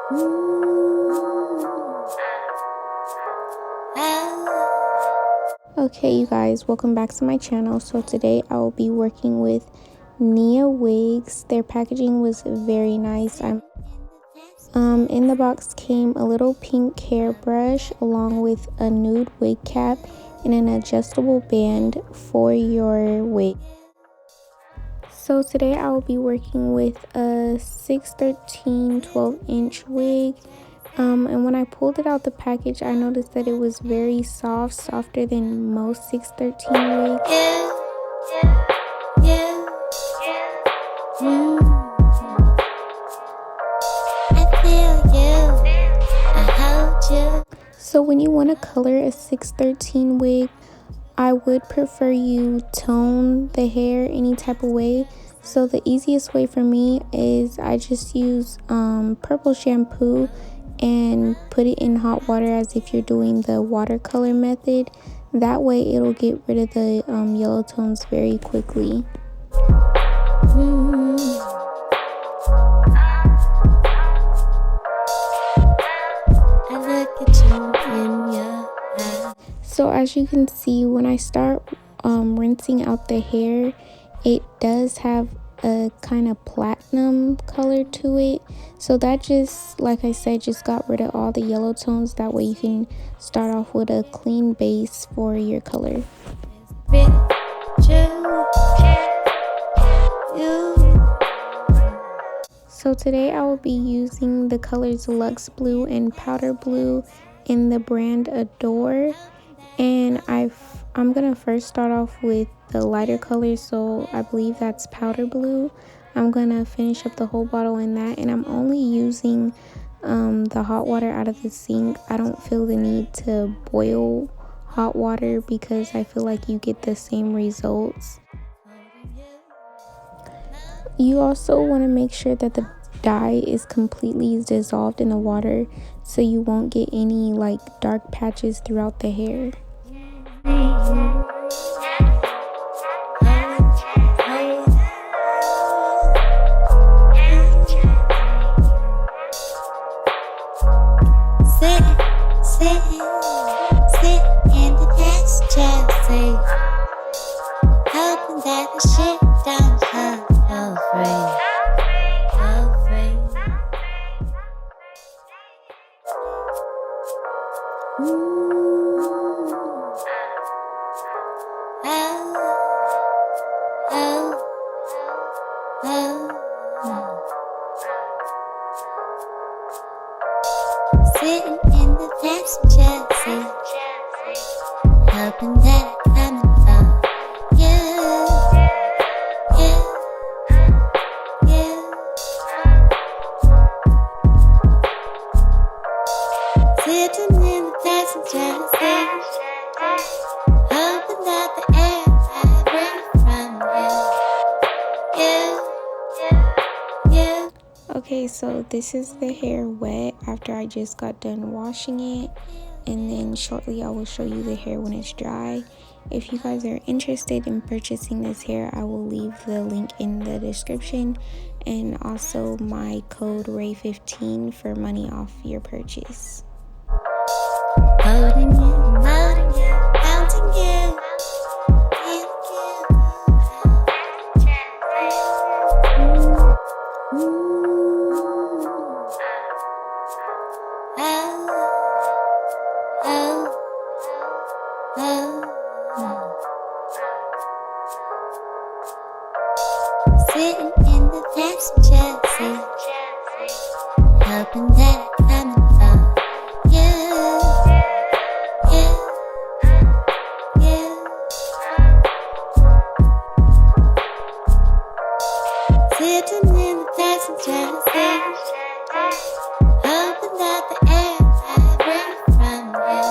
Okay, you guys, welcome back to my channel. So today I will be working with Wigs. Their packaging was very nice. In the box came a little pink hairbrush along with a nude wig cap and an adjustable band for your wig. So today I will be working with a 613 12-inch wig. And when I pulled it out the package, I noticed that it was very soft, softer than most 613 wigs. So when you want to color a 613 wig, I would prefer you tone the hair any type of way. So the easiest way for me is I just use purple shampoo and put it in hot water as if you're doing the watercolor method. That way it'll get rid of the yellow tones very quickly. So as you can see, when I start rinsing out the hair, it does have a kind of platinum color to it. So that just, like I said, just got rid of all the yellow tones. That way you can start off with a clean base for your color. So today I will be using the colors Luxe Blue and Powder Blue in the brand Adore. And I'm gonna first start off with the lighter color, so I believe that's Powder Blue. I'm gonna finish up the whole bottle in that, and I'm only using the hot water out of the sink. I don't feel the need to boil hot water because I feel like you get the same results. You also want to make sure that the dye is completely dissolved in the water so you won't get any like dark patches throughout the hair. Sit in the desk chair, hoping that the shit don't go free. Sitting in the passenger seat, hoping that I'm coming from you. Sitting in the passenger seat, hoping that the air I breathe from you. Okay, so this is the hair wet after I just got done washing it, and then shortly I will show you the hair when it's dry. If you guys are interested in purchasing this hair, I will leave the link in the description, and also my code RAY15 for money off your purchase. Holding you, counting you. Sitting in the passenger seat, hoping that I'm coming from you. Sitting in the passenger seat, hoping that the air I breathe from you.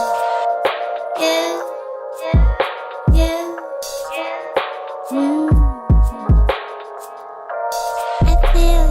I feel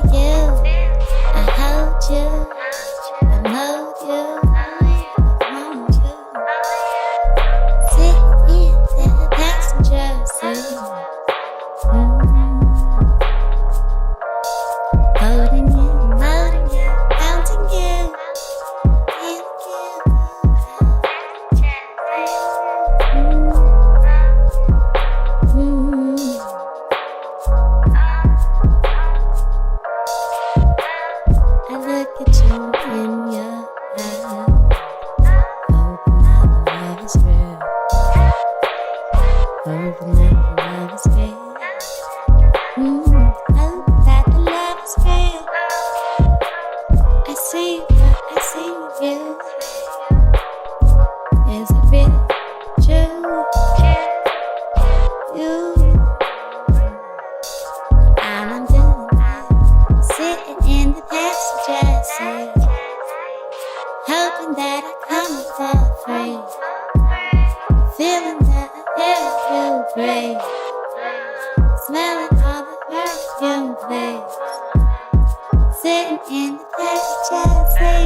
Sitting in the pasture, say,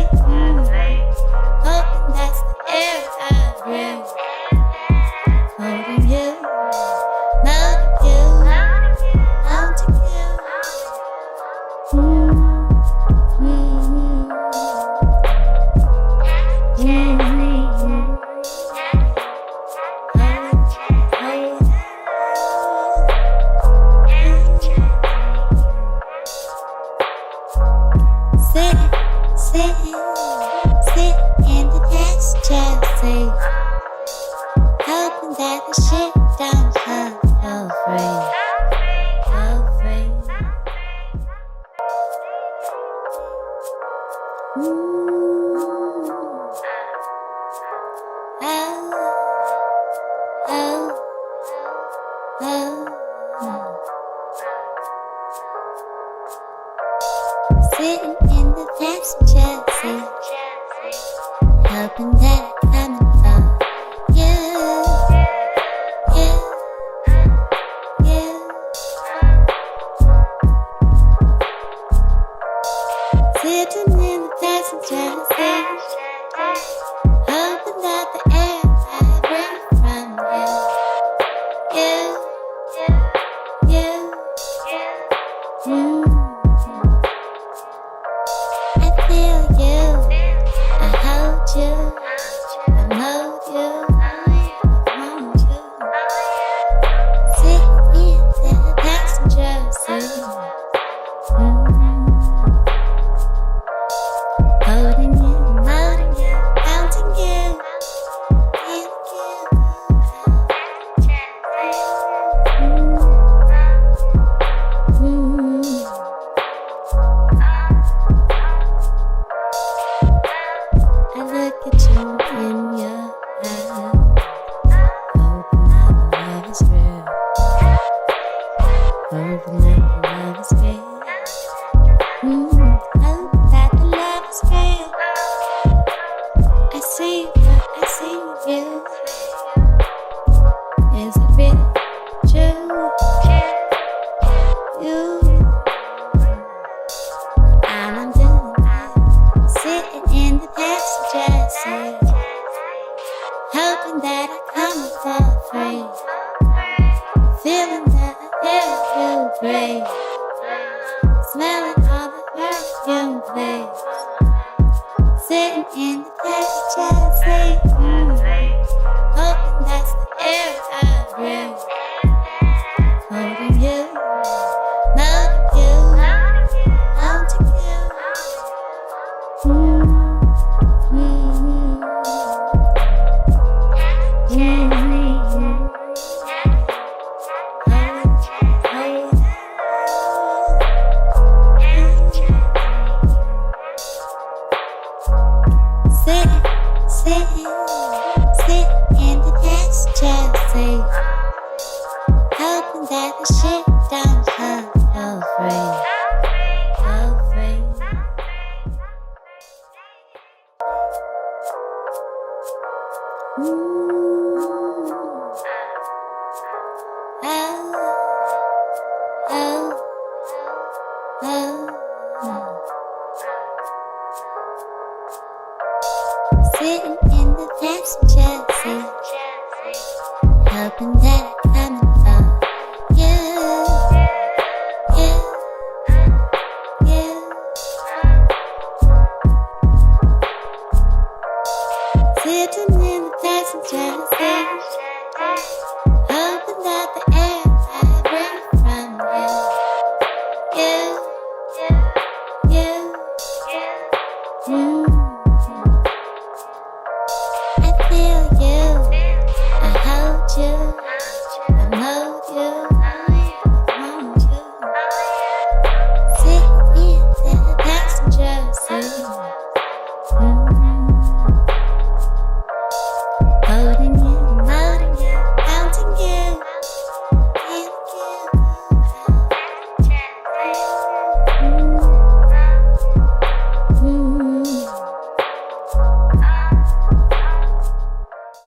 hoping that's the air I breathe. Holding you, loving you, wanting you. Sitting in the pasture, say, hoping that the shit don't come so free, so free. Sitting in the passenger seat, hoping that I'm coming for you. Sitting in the passenger seat, hoping that the air I breathe from you. I feel you, I hold you, I know you, I want you. Sitting in the passenger seat, holding you, counting you, I look at you in your eyes, hoping that the love is real, hoping that the love is real, hoping that the love is real. I see you. Is it real, true? You, I'm doing it, sitting in the passenger seat, hoping that I come for free, feeling that air you breathe, smelling all the perfume please, sitting in the passenger seat, hoping that's the air I breathe, holding you, loving you, wanting you. Sit in the passenger seat, hoping that the shit don't come so free, so free. Oh.